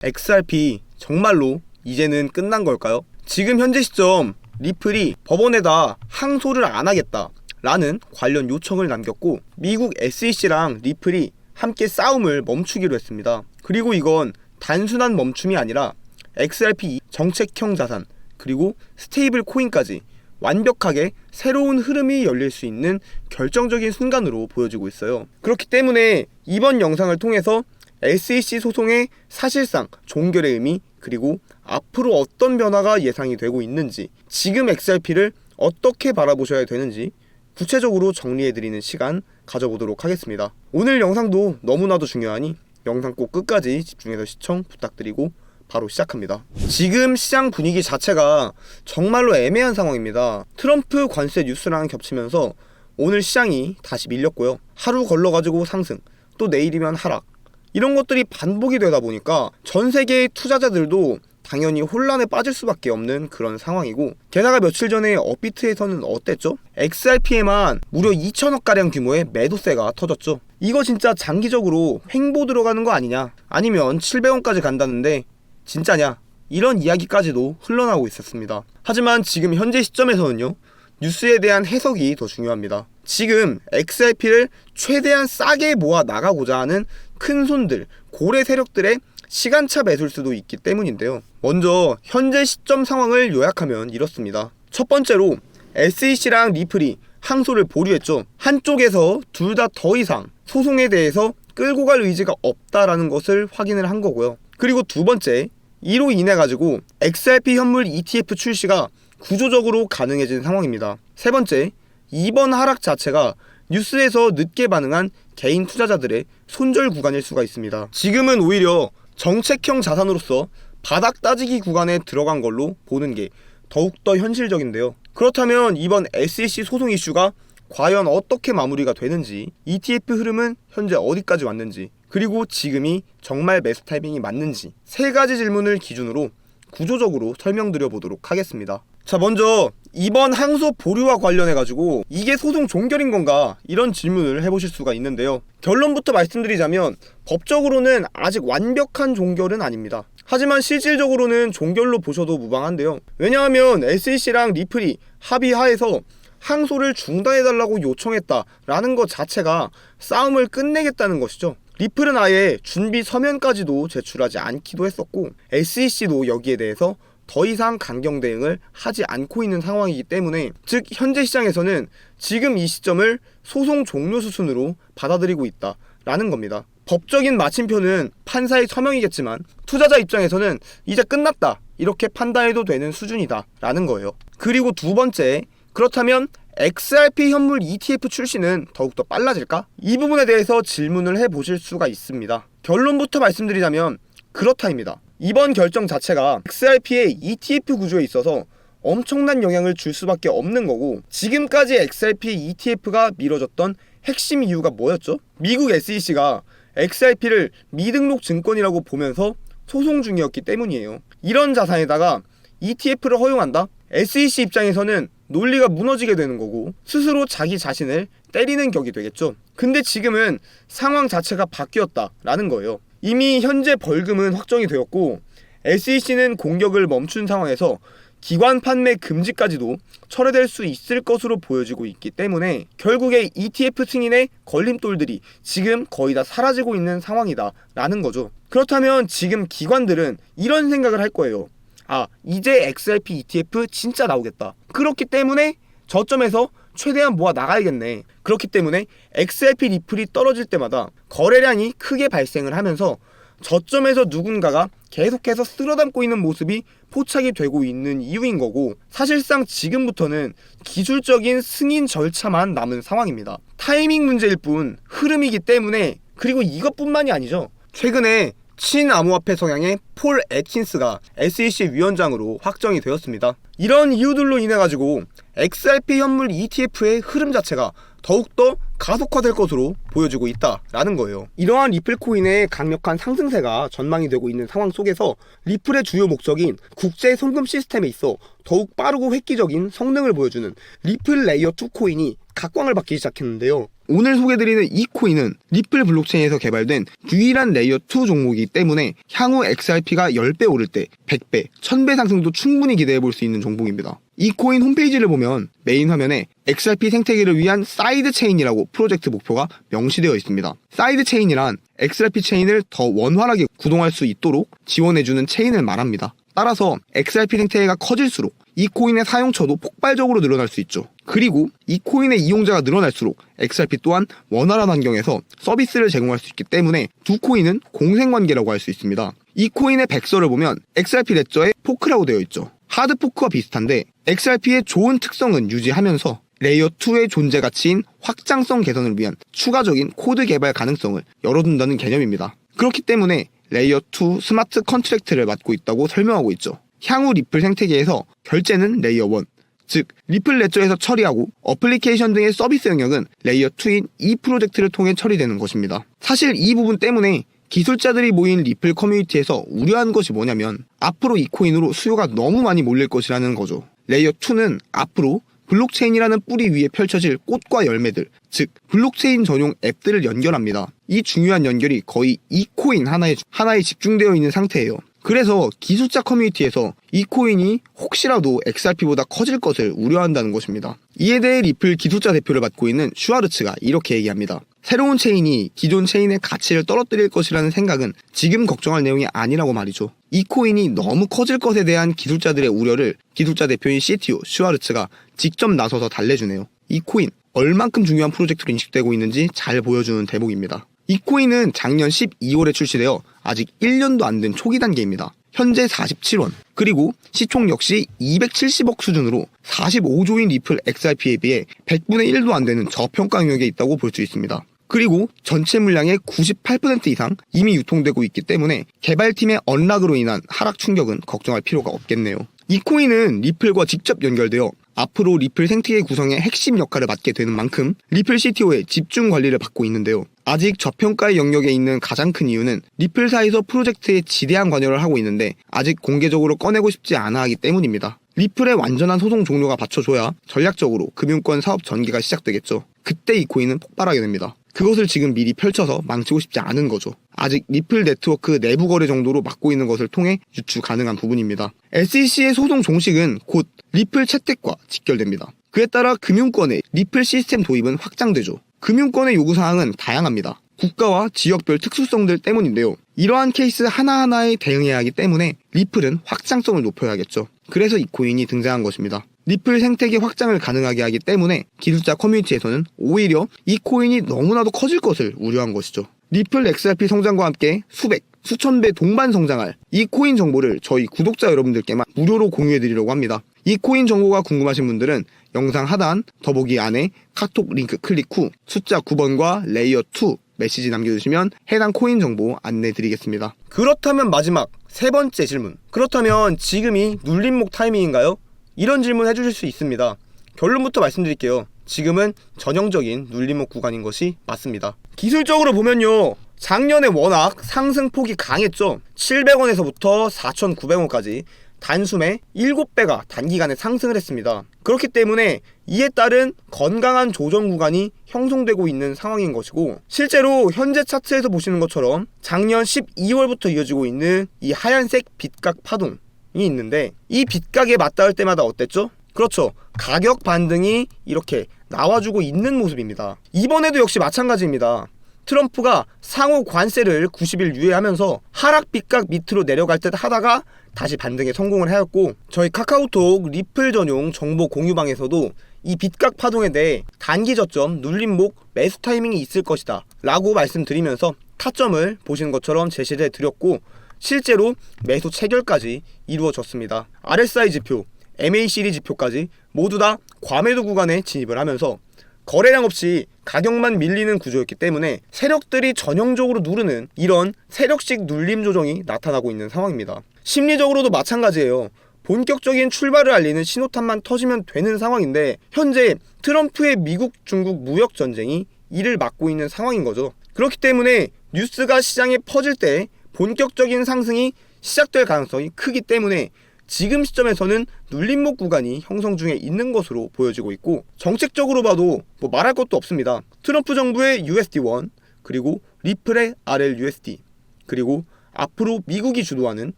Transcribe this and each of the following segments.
XRP 정말로 이제는 끝난 걸까요? 지금 현재 시점 리플이 법원에다 항소를 안 하겠다 라는 관련 요청을 남겼고, 미국 SEC랑 리플이 함께 싸움을 멈추기로 했습니다. 그리고 이건 단순한 멈춤이 아니라 XRP 정책형 자산 그리고 스테이블 코인까지 완벽하게 새로운 흐름이 열릴 수 있는 결정적인 순간으로 보여지고 있어요. 그렇기 때문에 이번 영상을 통해서 SEC 소송의 사실상 종결의 의미, 그리고 앞으로 어떤 변화가 예상이 되고 있는지, 지금 XRP를 어떻게 바라보셔야 되는지 구체적으로 정리해드리는 시간 가져보도록 하겠습니다. 오늘 영상도 너무나도 중요하니 영상 꼭 끝까지 집중해서 시청 부탁드리고 바로 시작합니다. 지금 시장 분위기 자체가 정말로 애매한 상황입니다. 트럼프 관세 뉴스랑 겹치면서 오늘 시장이 다시 밀렸고요. 하루 걸러가지고 상승, 또 내일이면 하락, 이런 것들이 반복이 되다 보니까 전 세계의 투자자들도 당연히 혼란에 빠질 수밖에 없는 그런 상황이고, 게다가 며칠 전에 업비트에서는 어땠죠? XRP에만 무려 2천억가량 규모의 매도세가 터졌죠. 이거 진짜 장기적으로 횡보 들어가는 거 아니냐, 아니면 700원까지 간다는데 진짜냐, 이런 이야기까지도 흘러나오고 있었습니다. 하지만 지금 현재 시점에서는요, 뉴스에 대한 해석이 더 중요합니다. 지금 XRP를 최대한 싸게 모아 나가고자 하는 큰 손들, 고래 세력들의 시간차 매수일 있기 때문인데요. 먼저 현재 시점 상황을 요약하면 이렇습니다. 첫 번째로 SEC랑 리플이 항소를 보류했죠. 한쪽에서 둘 다 더 이상 소송에 대해서 끌고 갈 의지가 없다라는 것을 확인을 한 거고요. 그리고 두 번째, 이로 인해 가지고 XRP 현물 ETF 출시가 구조적으로 가능해진 상황입니다. 세 번째, 이번 하락 자체가 뉴스에서 늦게 반응한 개인 투자자들의 손절 구간일 수가 있습니다. 지금은 오히려 정책형 자산으로서 바닥 따지기 구간에 들어간 걸로 보는 게 더욱더 현실적인데요. 그렇다면 이번 SEC 소송 이슈가 과연 어떻게 마무리가 되는지, ETF 흐름은 현재 어디까지 왔는지, 그리고 지금이 정말 매수 타이밍이 맞는지, 세 가지 질문을 기준으로 구조적으로 설명드려 보도록 하겠습니다. 자, 먼저 이번 항소 보류와 관련해가지고 이게 소송 종결인 건가, 이런 질문을 해보실 수가 있는데요. 결론부터 말씀드리자면 법적으로는 아직 완벽한 종결은 아닙니다. 하지만 실질적으로는 종결로 보셔도 무방한데요. 왜냐하면 SEC랑 리플이 합의하에서 항소를 중단해달라고 요청했다라는 것 자체가 싸움을 끝내겠다는 것이죠. 리플은 아예 준비 서면까지도 제출하지 않기도 했었고, SEC도 여기에 대해서 더 이상 강경 대응을 하지 않고 있는 상황이기 때문에, 즉 현재 시장에서는 지금 이 시점을 소송 종료 수순으로 받아들이고 있다라는 겁니다. 법적인 마침표는 판사의 서명이겠지만 투자자 입장에서는 이제 끝났다, 이렇게 판단해도 되는 수준이다라는 거예요. 그리고 두 번째, 그렇다면 XRP 현물 ETF 출시는 더욱더 빨라질까? 이 부분에 대해서 질문을 해보실 수가 있습니다. 결론부터 말씀드리자면 그렇다입니다. 이번 결정 자체가 XRP의 ETF 구조에 있어서 엄청난 영향을 줄 수밖에 없는 거고, 지금까지 XRP ETF가 미뤄졌던 핵심 이유가 뭐였죠? 미국 SEC가 XRP를 미등록 증권이라고 보면서 소송 중이었기 때문이에요. 이런 자산에다가 ETF를 허용한다? SEC 입장에서는 논리가 무너지게 되는 거고, 스스로 자기 자신을 때리는 격이 되겠죠. 근데 지금은 상황 자체가 바뀌었다라는 거예요. 이미 현재 벌금은 확정이 되었고, SEC는 공격을 멈춘 상황에서 기관 판매 금지까지도 철회될 수 있을 것으로 보여지고 있기 때문에 결국에 ETF 승인의 걸림돌들이 지금 거의 다 사라지고 있는 상황이다 라는 거죠. 그렇다면 지금 기관들은 이런 생각을 할 거예요. 아, 이제 XRP ETF 진짜 나오겠다. 그렇기 때문에 저점에서 최대한 모아 나가야겠네. 그렇기 때문에 XRP 리플이 떨어질 때마다 거래량이 크게 발생을 하면서 저점에서 누군가가 계속해서 쓸어담고 있는 모습이 포착이 되고 있는 이유인 거고, 사실상 지금부터는 기술적인 승인 절차만 남은 상황입니다. 타이밍 문제일 뿐 흐름이기 때문에. 그리고 이것뿐만이 아니죠. 최근에 친암호화폐 성향의 폴 애킨스가 SEC 위원장으로 확정이 되었습니다. 이런 이유들로 인해 가지고 XRP 현물 ETF의 흐름 자체가 더욱더 가속화될 것으로 보여지고 있다라는 거예요. 이러한 리플 코인의 강력한 상승세가 전망이 되고 있는 상황 속에서 리플의 주요 목적인 국제 송금 시스템에 있어 더욱 빠르고 획기적인 성능을 보여주는 리플 레이어 2 코인이 각광을 받기 시작했는데요. 오늘 소개드리는 이 코인은 리플 블록체인에서 개발된 유일한 레이어 2 종목이기 때문에 향후 XRP가 10배 오를 때 100배, 1000배 상승도 충분히 기대해볼 수 있는 종목입니다. 이 코인 홈페이지를 보면 메인 화면에 XRP 생태계를 위한 사이드 체인이라고 프로젝트 목표가 명시되어 있습니다. 사이드 체인이란 XRP 체인을 더 원활하게 구동할 수 있도록 지원해주는 체인을 말합니다. 따라서 XRP 생태계가 커질수록 이 코인의 사용처도 폭발적으로 늘어날 수 있죠. 그리고 이 코인의 이용자가 늘어날수록 XRP 또한 원활한 환경에서 서비스를 제공할 수 있기 때문에 두 코인은 공생관계라고 할 수 있습니다. 이 코인의 백서를 보면 XRP 레저에 포크라고 되어 있죠. 하드포크와 비슷한데 XRP의 좋은 특성은 유지하면서 레이어 2의 존재 가치인 확장성 개선을 위한 추가적인 코드 개발 가능성을 열어둔다는 개념입니다. 그렇기 때문에 레이어 2 스마트 컨트랙트를 맡고 있다고 설명하고 있죠. 향후 리플 생태계에서 결제는 레이어 1, 즉 리플 레저에서 처리하고 어플리케이션 등의 서비스 영역은 레이어 2인 이 프로젝트를 통해 처리되는 것입니다. 사실 이 부분 때문에 기술자들이 모인 리플 커뮤니티에서 우려한 것이 뭐냐면 앞으로 이 코인으로 수요가 너무 많이 몰릴 것이라는 거죠. 레이어 2는 앞으로 블록체인이라는 뿌리 위에 펼쳐질 꽃과 열매들, 즉 블록체인 전용 앱들을 연결합니다. 이 중요한 연결이 거의 이 코인 하나에 집중되어 있는 상태예요. 그래서 기술자 커뮤니티에서 이 코인이 혹시라도 XRP보다 커질 것을 우려한다는 것입니다. 이에 대해 리플 기술자 대표를 맡고 있는 슈와르츠가 이렇게 얘기합니다. 새로운 체인이 기존 체인의 가치를 떨어뜨릴 것이라는 생각은 지금 걱정할 내용이 아니라고 말이죠. 이 코인이 너무 커질 것에 대한 기술자들의 우려를 기술자 대표인 CTO 슈와르츠가 직접 나서서 달래주네요. 이 코인 얼만큼 중요한 프로젝트로 인식되고 있는지 잘 보여주는 대목입니다. 이 코인은 작년 12월에 출시되어 아직 1년도 안 된 초기 단계입니다. 현재 47원, 그리고 시총 역시 270억 수준으로 45조인 리플 XRP에 비해 100분의 1도 안 되는 저평가 영역에 있다고 볼 수 있습니다. 그리고 전체 물량의 98% 이상 이미 유통되고 있기 때문에 개발팀의 언락으로 인한 하락 충격은 걱정할 필요가 없겠네요. 이 코인은 리플과 직접 연결되어 앞으로 리플 생태계 구성의 핵심 역할을 맡게 되는 만큼 리플 CTO의 집중 관리를 받고 있는데요. 아직 저평가의 영역에 있는 가장 큰 이유는 리플사에서 프로젝트에 지대한 관여를 하고 있는데 아직 공개적으로 꺼내고 싶지 않아 하기 때문입니다. 리플의 완전한 소송 종료가 받쳐줘야 전략적으로 금융권 사업 전개가 시작되겠죠. 그때 이 코인은 폭발하게 됩니다. 그것을 지금 미리 펼쳐서 망치고 싶지 않은 거죠. 아직 리플 네트워크 내부 거래 정도로 맡고 있는 것을 통해 유추 가능한 부분입니다. SEC의 소송 종식은 곧 리플 채택과 직결됩니다. 그에 따라 금융권의 리플 시스템 도입은 확장되죠. 금융권의 요구사항은 다양합니다. 국가와 지역별 특수성들 때문인데요. 이러한 케이스 하나하나에 대응해야 하기 때문에 리플은 확장성을 높여야겠죠. 그래서 이 코인이 등장한 것입니다. 리플 생태계 확장을 가능하게 하기 때문에 기술자 커뮤니티에서는 오히려 이 코인이 너무나도 커질 것을 우려한 것이죠. 리플 XRP 성장과 함께 수백, 수천 배 동반 성장할 이 코인 정보를 저희 구독자 여러분들께만 무료로 공유해드리려고 합니다. 이 코인 정보가 궁금하신 분들은 영상 하단 더보기 안에 카톡 링크 클릭 후 숫자 9번과 레이어 2 메시지 남겨주시면 해당 코인 정보 안내드리겠습니다. 그렇다면 마지막 세 번째 질문. 그렇다면 지금이 눌림목 타이밍인가요? 이런 질문 해주실 수 있습니다. 결론부터 말씀드릴게요. 지금은 전형적인 눌림목 구간인 것이 맞습니다. 기술적으로 보면요, 작년에 워낙 상승폭이 강했죠. 700원에서부터 4,900원까지 단숨에 7배가 단기간에 상승을 했습니다. 그렇기 때문에 이에 따른 건강한 조정 구간이 형성되고 있는 상황인 것이고, 실제로 현재 차트에서 보시는 것처럼 작년 12월부터 이어지고 있는 이 하얀색 빗각 파동이 있는데, 이 빗각에 맞닿을 때마다 어땠죠? 그렇죠. 가격 반등이 이렇게 나와주고 있는 모습입니다. 이번에도 역시 마찬가지입니다. 트럼프가 상호 관세를 90일 유예하면서 하락 빗각 밑으로 내려갈 듯 하다가 다시 반등에 성공을 하였고, 저희 카카오톡 리플 전용 정보 공유방에서도 이 빗각 파동에 대해 단기 저점, 눌림목, 매수 타이밍이 있을 것이다 라고 말씀드리면서 타점을 보시는 것처럼 제시를 해드렸고, 실제로 매수 체결까지 이루어졌습니다. RSI 지표, MACD 지표까지 모두 다 과매도 구간에 진입을 하면서 거래량 없이 가격만 밀리는 구조였기 때문에 세력들이 전형적으로 누르는 이런 세력식 눌림 조정이 나타나고 있는 상황입니다. 심리적으로도 마찬가지예요. 본격적인 출발을 알리는 신호탄만 터지면 되는 상황인데, 현재 트럼프의 미국 중국 무역 전쟁이 이를 막고 있는 상황인 거죠. 그렇기 때문에 뉴스가 시장에 퍼질 때 본격적인 상승이 시작될 가능성이 크기 때문에 지금 시점에서는 눌림목 구간이 형성 중에 있는 것으로 보여지고 있고, 정책적으로 봐도 뭐 말할 것도 없습니다. 트럼프 정부의 USD1, 그리고 리플의 RLUSD, 그리고 앞으로 미국이 주도하는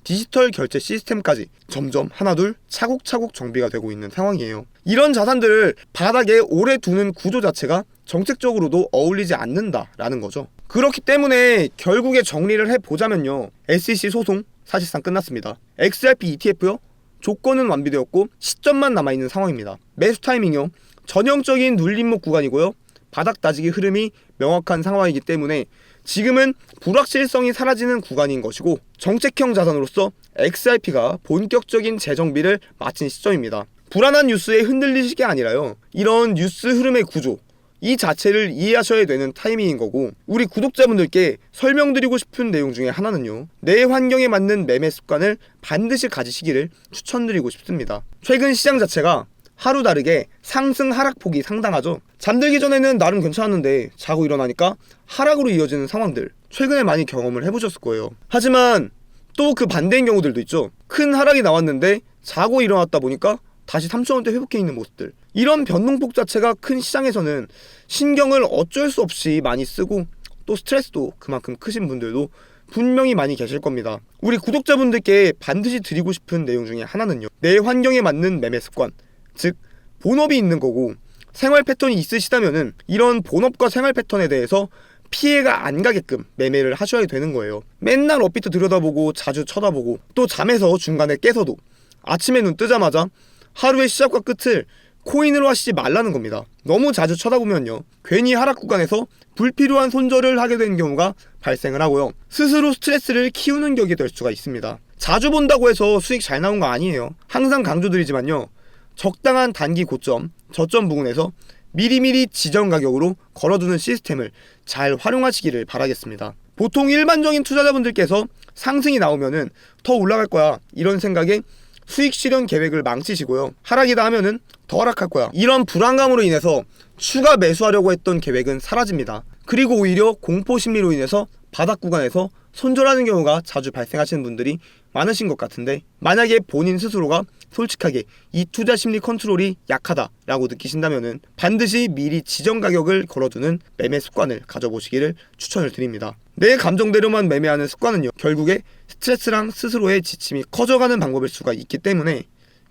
디지털 결제 시스템까지 점점 하나둘 차곡차곡 정비가 되고 있는 상황이에요. 이런 자산들을 바닥에 오래 두는 구조 자체가 정책적으로도 어울리지 않는다라는 거죠. 그렇기 때문에 결국에 정리를 해보자면요, SEC 소송 사실상 끝났습니다. XRP ETF요, 조건은 완비되었고 시점만 남아있는 상황입니다. 매수 타이밍요, 전형적인 눌림목 구간이고요, 바닥 다지기 흐름이 명확한 상황이기 때문에 지금은 불확실성이 사라지는 구간인 것이고, 정책형 자산으로서 XRP가 본격적인 재정비를 마친 시점입니다. 불안한 뉴스에 흔들리실 게 아니라요, 이런 뉴스 흐름의 구조 이 자체를 이해하셔야 되는 타이밍인 거고, 우리 구독자분들께 설명드리고 싶은 내용 중에 하나는요, 내 환경에 맞는 매매 습관을 반드시 가지시기를 추천드리고 싶습니다. 최근 시장 자체가 하루 다르게 상승 하락폭이 상당하죠. 잠들기 전에는 나름 괜찮았는데 자고 일어나니까 하락으로 이어지는 상황들 최근에 많이 경험을 해보셨을 거예요. 하지만 또 그 반대인 경우들도 있죠. 큰 하락이 나왔는데 자고 일어났다 보니까 다시 3,000원대 회복해 있는 모습들. 이런 변동폭 자체가 큰 시장에서는 신경을 어쩔 수 없이 많이 쓰고, 또 스트레스도 그만큼 크신 분들도 분명히 많이 계실 겁니다. 우리 구독자분들께 반드시 드리고 싶은 내용 중에 하나는요, 내 환경에 맞는 매매 습관, 즉 본업이 있는 거고 생활 패턴이 있으시다면은 이런 본업과 생활 패턴에 대해서 피해가 안 가게끔 매매를 하셔야 되는 거예요. 맨날 업비트 들여다보고 자주 쳐다보고 또 잠에서 중간에 깨서도 아침에 눈 뜨자마자 하루의 시작과 끝을 코인으로 하시지 말라는 겁니다. 너무 자주 쳐다보면요, 괜히 하락 구간에서 불필요한 손절을 하게 되는 경우가 발생을 하고요, 스스로 스트레스를 키우는 격이 될 수가 있습니다. 자주 본다고 해서 수익 잘 나온 거 아니에요. 항상 강조드리지만요, 적당한 단기 고점, 저점 부근에서 미리미리 지정 가격으로 걸어두는 시스템을 잘 활용하시기를 바라겠습니다. 보통 일반적인 투자자분들께서 상승이 나오면은 더 올라갈 거야 이런 생각에 수익 실현 계획을 망치시고요, 하락이다 하면은 더 하락할 거야 이런 불안감으로 인해서 추가 매수하려고 했던 계획은 사라집니다. 그리고 오히려 공포 심리로 인해서 바닥 구간에서 손절하는 경우가 자주 발생하시는 분들이 많으신 것 같은데, 만약에 본인 스스로가 솔직하게 이 투자 심리 컨트롤이 약하다라고 느끼신다면은 반드시 미리 지정 가격을 걸어두는 매매 습관을 가져보시기를 추천을 드립니다. 내 감정대로만 매매하는 습관은요, 결국에 스트레스랑 스스로의 지침이 커져가는 방법일 수가 있기 때문에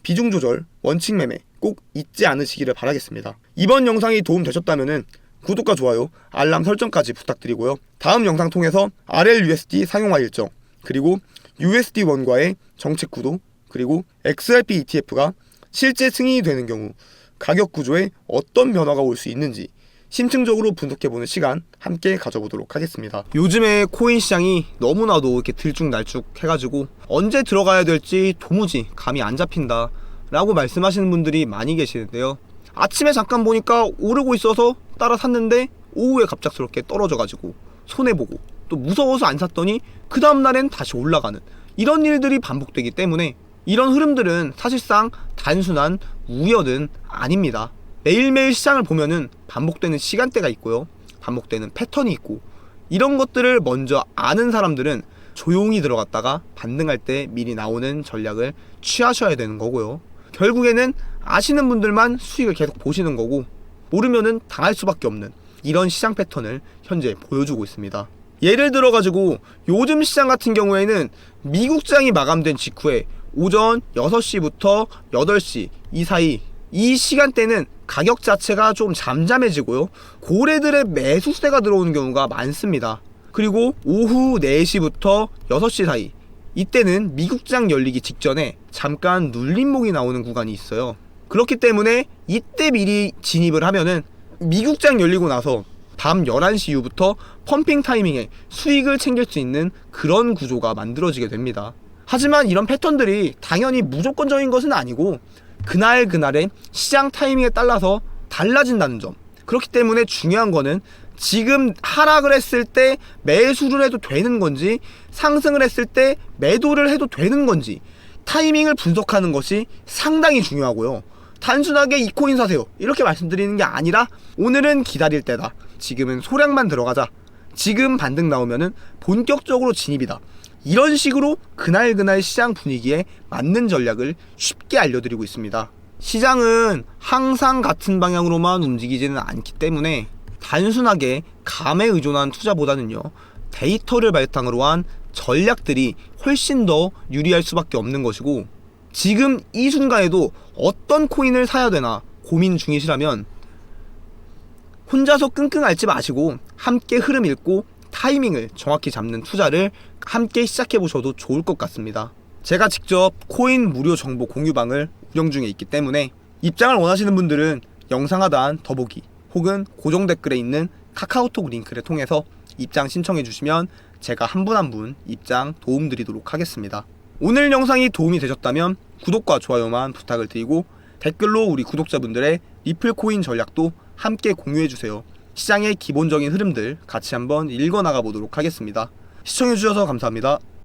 비중 조절, 원칙 매매 꼭 잊지 않으시기를 바라겠습니다. 이번 영상이 도움되셨다면은 구독과 좋아요, 알람 설정까지 부탁드리고요. 다음 영상 통해서 RLUSD 상용화 일정, 그리고 USD1과의 정책 구도, 그리고 XRP ETF가 실제 승인이 되는 경우 가격 구조에 어떤 변화가 올 수 있는지 심층적으로 분석해보는 시간 함께 가져보도록 하겠습니다. 요즘에 코인 시장이 너무나도 이렇게 들쭉날쭉 해가지고 언제 들어가야 될지 도무지 감이 안 잡힌다 라고 말씀하시는 분들이 많이 계시는데요, 아침에 잠깐 보니까 오르고 있어서 따라 샀는데 오후에 갑작스럽게 떨어져가지고 손해보고 또 무서워서 안 샀더니 그 다음날엔 다시 올라가는 이런 일들이 반복되기 때문에 이런 흐름들은 사실상 단순한 우연은 아닙니다. 매일매일 시장을 보면은 반복되는 시간대가 있고요, 반복되는 패턴이 있고, 이런 것들을 먼저 아는 사람들은 조용히 들어갔다가 반등할 때 미리 나오는 전략을 취하셔야 되는 거고요, 결국에는 아시는 분들만 수익을 계속 보시는 거고, 모르면은 당할 수밖에 없는 이런 시장 패턴을 현재 보여주고 있습니다. 예를 들어 가지고 요즘 시장 같은 경우에는 미국장이 마감된 직후에 오전 6시부터 8시 이 사이, 이 시간대는 가격 자체가 좀 잠잠해지고요, 고래들의 매수세가 들어오는 경우가 많습니다. 그리고 오후 4시부터 6시 사이, 이때는 미국장 열리기 직전에 잠깐 눌림목이 나오는 구간이 있어요. 그렇기 때문에 이때 미리 진입을 하면은 미국장 열리고 나서 밤 11시 이후부터 펌핑 타이밍에 수익을 챙길 수 있는 그런 구조가 만들어지게 됩니다. 하지만 이런 패턴들이 당연히 무조건적인 것은 아니고 그날그날의 시장 타이밍에 따라서 달라진다는 점. 그렇기 때문에 중요한 거는 지금 하락을 했을 때 매수를 해도 되는 건지, 상승을 했을 때 매도를 해도 되는 건지 타이밍을 분석하는 것이 상당히 중요하고요. 단순하게 이 코인 사세요 이렇게 말씀드리는 게 아니라, 오늘은 기다릴 때다, 지금은 소량만 들어가자, 지금 반등 나오면은 본격적으로 진입이다, 이런 식으로 그날그날 시장 분위기에 맞는 전략을 쉽게 알려드리고 있습니다. 시장은 항상 같은 방향으로만 움직이지는 않기 때문에 단순하게 감에 의존한 투자보다는요, 데이터를 바탕으로 한 전략들이 훨씬 더 유리할 수밖에 없는 것이고, 지금 이 순간에도 어떤 코인을 사야 되나 고민 중이시라면 혼자서 끙끙 앓지 마시고 함께 흐름 읽고 타이밍을 정확히 잡는 투자를 함께 시작해 보셔도 좋을 것 같습니다. 제가 직접 코인 무료 정보 공유방을 운영 중에 있기 때문에 입장을 원하시는 분들은 영상 하단 더보기 혹은 고정 댓글에 있는 카카오톡 링크를 통해서 입장 신청해 주시면 제가 한 분 한 분 입장 도움 드리도록 하겠습니다. 오늘 영상이 도움이 되셨다면 구독과 좋아요만 부탁을 드리고 댓글로 우리 구독자분들의 리플 코인 전략도 함께 공유해 주세요. 시장의 기본적인 흐름들 같이 한번 읽어나가 보도록 하겠습니다. 시청해 주셔서 감사합니다.